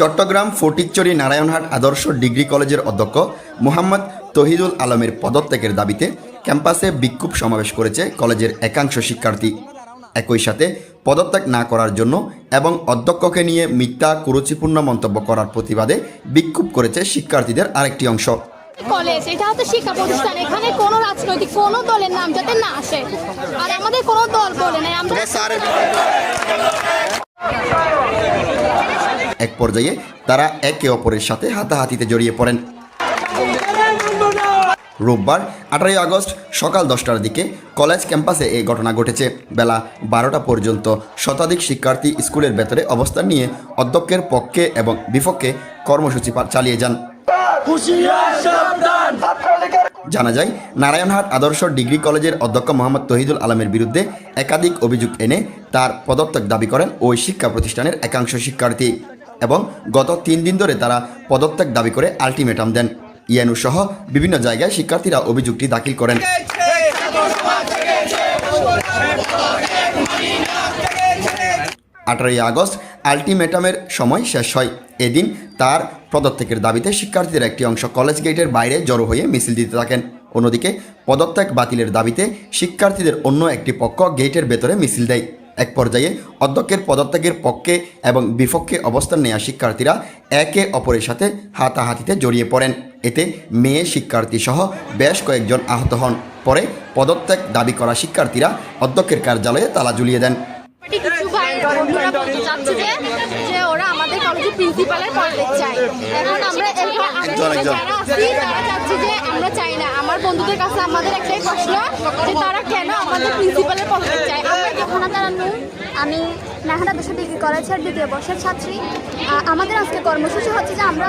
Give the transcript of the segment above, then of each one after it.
চট্টগ্রাম ফটিকছড়ি নারায়ণহাট আদর্শ ডিগ্রি কলেজের অধ্যক্ষ মোহাম্মদ তহিদুল আলমের পদত্যাগের দাবিতে ক্যাম্পাসে বিক্ষোভ সমাবেশ করেছে কলেজের একাংশ শিক্ষার্থী। একই সাথে পদত্যাগ না করার জন্য এবং অধ্যক্ষকে নিয়ে মিথ্যা কুরুচিপূর্ণ মন্তব্য করার প্রতিবাদে বিক্ষোভ করেছে শিক্ষার্থীদের আরেকটি অংশ। কলেজ এটা হচ্ছে শিক্ষা প্রতিষ্ঠান, এখানে কোনো রাজনৈতিক কোনো দলের নাম যাতে না আসে, আর আমাদের কোনো দল বলে নাই। আমরা এক পর্যায়ে তারা একে অপরের সাথে হাতাহাতিতে জড়িয়ে পড়েন। রোববার 18 আগস্ট সকাল 10টার দিকে কলেজ ক্যাম্পাসে এই ঘটনা ঘটেছে। বেলা 12টা পর্যন্ত শতাধিক শিক্ষার্থী স্কুলের ভেতরে অবস্থান নিয়ে অধ্যক্ষের পক্ষে এবং বিপক্ষে কর্মসূচি চালিয়ে যান। জানা যায়, নারায়ণহাট আদর্শ ডিগ্রি কলেজের অধ্যক্ষ মোহাম্মদ তহিদুল আলমের বিরুদ্ধে একাধিক অভিযোগ এনে তার পদত্যাগ দাবি করেন ওই শিক্ষা প্রতিষ্ঠানের একাংশ শিক্ষার্থী এবং গত 3 দিন ধরে তারা পদত্যাগ দাবি করে আলটিমেটাম দেন। ইএনইউ সহ বিভিন্ন জায়গায় শিক্ষার্থীরা অভিযোগটি দাখিল করেন। 18 আগস্ট আলটিমেটামের সময় শেষ হয়। এদিন তার পদত্যাগের দাবিতে শিক্ষার্থীদের একটি অংশ কলেজ গেটের বাইরে জড়ো হয়ে মিছিল দিতে থাকেন। অন্যদিকে পদত্যাগ বাতিলের দাবিতে শিক্ষার্থীদের অন্য একটি পক্ষ গেটের ভেতরে মিছিল দেয়। এক পর্যায়ে অধ্যক্ষের পদত্যাগের পক্ষে এবং বিপক্ষে অবস্থান নেওয়া শিক্ষার্থীরা একে অপরের সাথে হাতাহাতিতে জড়িয়ে পড়েন। এতে মেয়ে শিক্ষার্থী সহ বেশ কয়েকজন আহত হন। পরে পদত্যাগ দাবি করা শিক্ষার্থীরা অধ্যক্ষের কার্যালয়ে তালা ঝুলিয়ে দেন। ওরা আমাদের কলেজে প্রিন্সিপালের পদত্যাগ চাই। এখন আমরা চাচ্ছি যে আমরা চাই না। আমার বন্ধুদের কাছে আমাদের একটাই প্রশ্ন যে তারা কেন আমাদের প্রিন্সিপালের পদত্যাগ চাই। আমি নারায়ণহাট আদর্শ ডিগ্রি কলেজের 2য় বর্ষের ছাত্রী। আমাদের আজকে কর্মসূচি হচ্ছে যে আমরা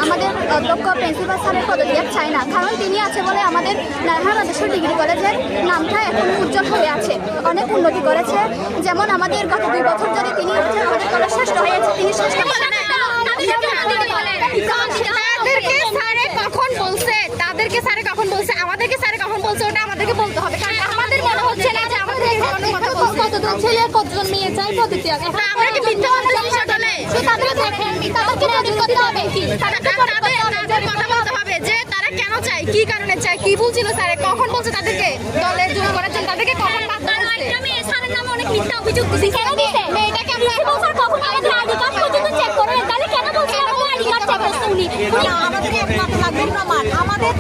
আমাদের অধ্যক্ষ প্রিন্সিপাল স্যারের পদত্যাগ চাই না, কারণ তিনি আছে বলে আমাদের নারায়ণহাট আদর্শ ডিগ্রি কলেজের নামটা এখন উজ্জ্বল হয়ে আছে, অনেক উন্নতি করেছে। যেমন আমাদের গত 2 বছর ধরে তিনি হচ্ছে আমাদের কলেজ শ্রেষ্ঠ হয়েছে। তিনি শ্রেষ্ঠ তাদেরকে স্যারে কখন বলছে, আমাদেরকে স্যারে কখন বলছে, ওটা আমাদেরকে বলতে হবে। কারণ আমাদের মনে হচ্ছে না যে আমাদের কতজন ছেলে কতজন মেয়ে চাই পদত্যাগ। আমরা কি মিথ্যা তাদেরকে দেখেন, তাদেরকে করতে হবে কি, তাদেরকে কথা বলতে হবে যে তারা কেন চায়, কি কারণে চায়, কি বলছিল স্যারে, কখন বলছে তাদেরকে দলের জন্য করার জন্য, তাদেরকে কখন স্যারের নামে অনেক মিথ্যা অভিযোগ দিছি। কেন দিছে মেয়েটাকে আমরা কখন আমাদের আইডি কার্ড পর্যন্ত চেক করে, তাহলে কেন বলছে আমাদের আইডি কার্ড চেক করতে উনি? আমাদের একমাত্র লাগবে প্রমাণ। আমাদের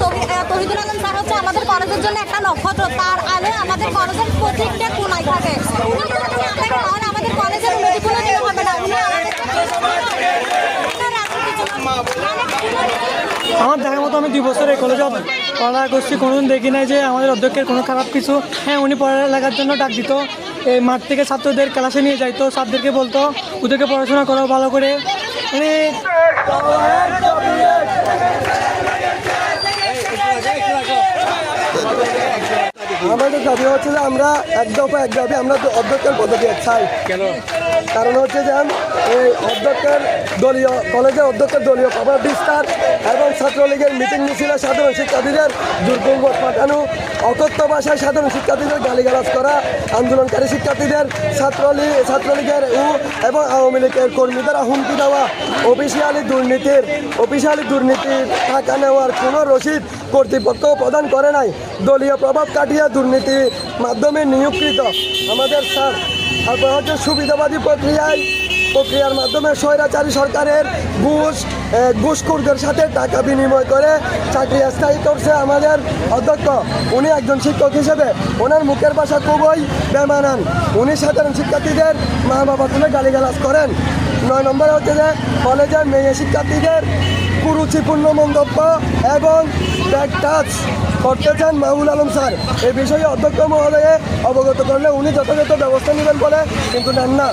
তহিদুল আলম স্যার হচ্ছে আমাদের কলেজের জন্য একটা নক্ষত্র, তার আলো আমাদের কলেজের প্রত্যেকটা কোনায় থাকে। উনি যদি না থাকে তাহলে আমাদের কলেজের উন্নতি কোনোদিনও হবে না। উনি আমার দেখার মতো আমি 2 বছর এই কলেজে পড়ালেখা করছি, কোনোদিন দেখি নাই যে আমাদের অধ্যক্ষের কোনো খারাপ কিছু। হ্যাঁ, উনি পড়ালেখার জন্য ডাক দিত, এই মাঠ থেকে ছাত্রদের ক্লাসে নিয়ে যাইতো, স্যারদেরকে বলতো ওদেরকে পড়াশোনা করো ভালো করে। আমাদের দাবি হচ্ছে যে আমরা এক দাবি আমরা অধ্যক্ষের পদত্যাগ চাই। কেন? কারণ হচ্ছে যে এই অধ্যক্ষের দলীয় কলেজের অধ্যক্ষের দলীয় প্রভাব বিস্তার এবং ছাত্রলীগের মিটিং মিছিলে সাধারণ শিক্ষার্থীদের দুর্গমত পাঠানো, অকথ্য ভাষায় সাধারণ শিক্ষার্থীদের গালিগালাজ করা, আন্দোলনকারী শিক্ষার্থীদের ছাত্রলীগের এবং আওয়ামী লীগের কর্মীদের হুমকি দেওয়া, অফিসিয়ালি দুর্নীতির টাকা নেওয়ার কোনো রসিদ কর্তৃপক্ষ প্রদান করে নাই। দলীয় প্রভাব কাটিয়ে দুর্নীতির মাধ্যমে নিয়োগকৃত আমাদের স্যার তারপর হচ্ছে সুবিধাবাদী প্রক্রিয়ার মাধ্যমে স্বৈরাচারী সরকারের ঘুষখোরদের সাথে টাকা বিনিময় করে চাকরি স্থায়ী করছে আমাদের অধ্যক্ষ। উনি একজন শিক্ষক হিসেবে ওনার মুখের ভাষা খুবই বেমানান। উনি সাধারণ শিক্ষার্থীদের মা বাবা তুলে গালিগালাজ করেন। 9 নম্বরে হচ্ছে যে কলেজের মেয়ে শিক্ষার্থীদের কুরুচিপূর্ণ মন্তব্য এবং ব্যাক টাচ করতে চান মাহবুল আলম স্যার। এই বিষয়ে অধ্যক্ষ মহোদয়ে অবগত করলে উনি যথাযথ ব্যবস্থা নেবেন বলে কিন্তু নেন না।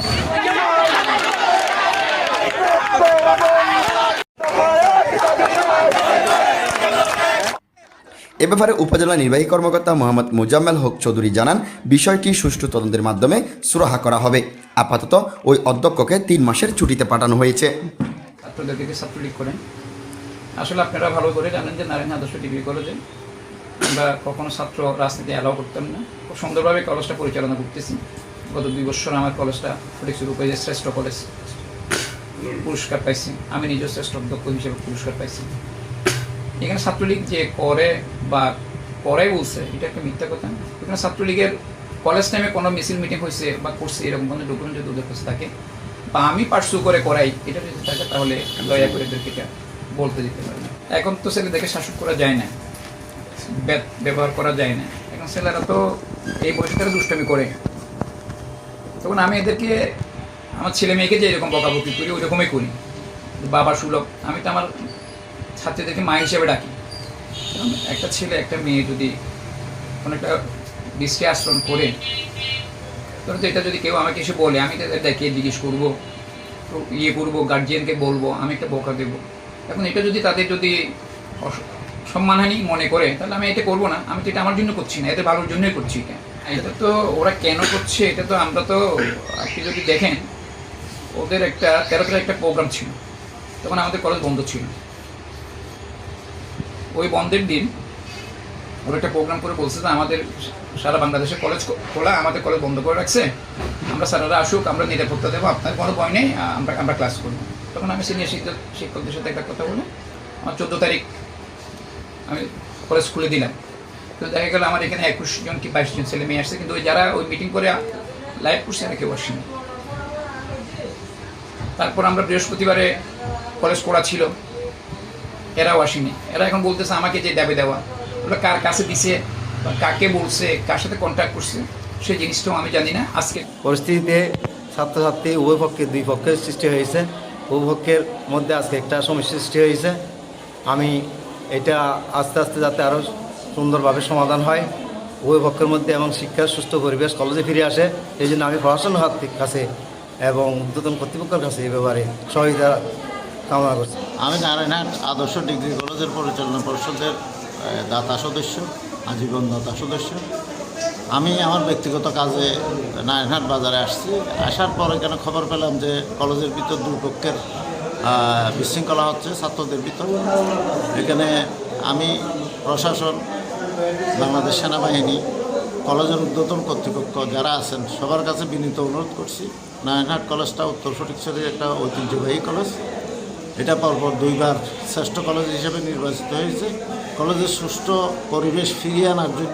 এ ব্যাপারে উপজেলা নির্বাহী কর্মকর্তা মোহাম্মদ মোজাম্মেল হক চৌধুরী জানান, বিষয়টি সুষ্ঠু তদন্তের মাধ্যমে সুরাহা করা হবে। আপাতত ওই অধ্যক্ষকে 3 মাসের ছুটিতে পাঠানো হয়েছে। ছাত্রদেরকে ছাত্রলীগ করেন। আসলে আপনারা ভালো করে জানেন যে নারায়ণহাট আদর্শ ডিগ্রি কলেজে আমরা কখনো ছাত্র রাজনীতি অ্যালাউ করতাম না। খুব সুন্দরভাবে কলেজটা পরিচালনা করতেছি। গত 2 বছর আমার কলেজটা ফটিকছড়ি উপজেলার শ্রেষ্ঠ কলেজ। পুরস্কার পাইছি, আমি নিজের শ্রেষ্ঠ অধ্যক্ষ হিসেবে পুরস্কার পাইছি। এখানে ছাত্রলীগ যে করে বা করাই বলছে এটা একটা মিথ্যা কথা। এখানে ছাত্রলীগের কলেজ টাইমে কোনো মিছিল মিটিং হয়েছে বা করছে এরকম কোনো ডকুমেন্ট যদি ওদের কাছে থাকে বা আমি পার্সু করে করাই এটা যদি থাকে তাহলে দয়া করে এদেরকে এটা বলতে দিতে পারে না। এখন তো ছেলেদেরকে শাসন করা যায় না, ব্যবহার করা যায় না। এখন ছেলেরা তো এই বয়সে তারা দুষ্টামি করে, তখন আমি এদেরকে আমার ছেলে মেয়েকে যে এরকম বকাবকি করি ওই রকমই করি। বাবা সুলভ, আমি তো আমার ছাত্রীদেরকে মা হিসেবে ডাকি। একটা ছেলে একটা মেয়ে যদি কোনো একটা দৃষ্টি আচরণ করে, ধরো তো এটা যদি কেউ আমাকে এসে বলে, আমি তাদের দেখে জিজ্ঞেস করবো, করবো, গার্জিয়ানকে বলবো, আমি একটা বকা দেবো। এখন এটা যদি তাদের যদি সম্মানহানি মনে করে তাহলে আমি এটা করবো না। আমি তো এটা আমার জন্য করছি না, এদের ভালোর জন্যই করছি। এটা তো ওরা কেন করছে এটা তো আমরা তো আপনি যদি দেখেন, ওদের একটা 13 একটা প্রোগ্রাম ছিল, তখন আমাদের কলেজ বন্ধ ছিল। ওই বন্ধের দিন ওরা একটা প্রোগ্রাম করে বলছে যে আমাদের সারা বাংলাদেশের কলেজ খোলা, আমাদের কলেজ বন্ধ করে রাখছে, আমরা স্যারেরা আসুক, আমরা নিরাপত্তা দেবো, আপনার কোনো ভয় নেই, আমরা ক্লাস করবো। তখন আমি সিনিয়র শিক্ষকদের সাথে একটা কথা বলে আমার 14 তারিখ আমি কলেজ খুলে দিলাম। তো দেখা গেল আমার এখানে 21 জন কি 22 জন ছেলে মেয়ে আসছে, কিন্তু ওই যারা ওই মিটিং করে লাইভ করছে এরা কেউ আসেনি। তারপর আমরা বৃহস্পতিবারে কলেজ পড়া ছিল, এরাও আসেনি। এরা এখন বলতেছে আমাকে যে দাবি দেওয়া, ওরা কার কাছে দিছে বা কাকে বলছে, কার সাথে কন্ট্যাক্ট করছে সেই জিনিসটাও আমি জানি না। আজকে পরিস্থিতিতে ছাত্রছাত্রী উভয় পক্ষে দুই পক্ষের সৃষ্টি হয়েছে, উভয় পক্ষের মধ্যে আজকে একটা সমস্যার সৃষ্টি হয়েছে। আমি এটা আস্তে আস্তে যাতে আরও সুন্দরভাবে সমাধান হয় উভয় পক্ষের মধ্যে এবং শিক্ষার সুস্থ পরিবেশ কলেজে ফিরে আসে, এই জন্য আমি প্রশাসন হাতের কাছে এবং ঊর্ধ্বতন কর্তৃপক্ষের কাছে এই ব্যাপারে সহযোগিতা কামনা করছি। আমি নারায়ণহাট আদর্শ ডিগ্রি কলেজের পরিচালনা পরিষদের দাতা সদস্য, আজীবন দাতা সদস্য। আমি আমার ব্যক্তিগত কাজে নারায়ণহাট বাজারে আসছি। আসার পর এখানে খবর পেলাম যে কলেজের ভিতর দুই পক্ষের বিশৃঙ্খলা হচ্ছে ছাত্রদের ভিতর। এখানে আমি প্রশাসন, বাংলাদেশ সেনাবাহিনী, কলেজের ঊর্ধ্বতন কর্তৃপক্ষ যারা আছেন সবার কাছে বিনীত অনুরোধ করছি, নারায়ণহাট কলেজটা উত্তর ফটিকছড়ির একটা ঐতিহ্যবাহী কলেজ। এটা পরপর 2বার শ্রেষ্ঠ কলেজ হিসেবে নির্বাচিত হয়েছে। কলেজের সুষ্ঠু পরিবেশ ফিরিয়ে আনার জন্য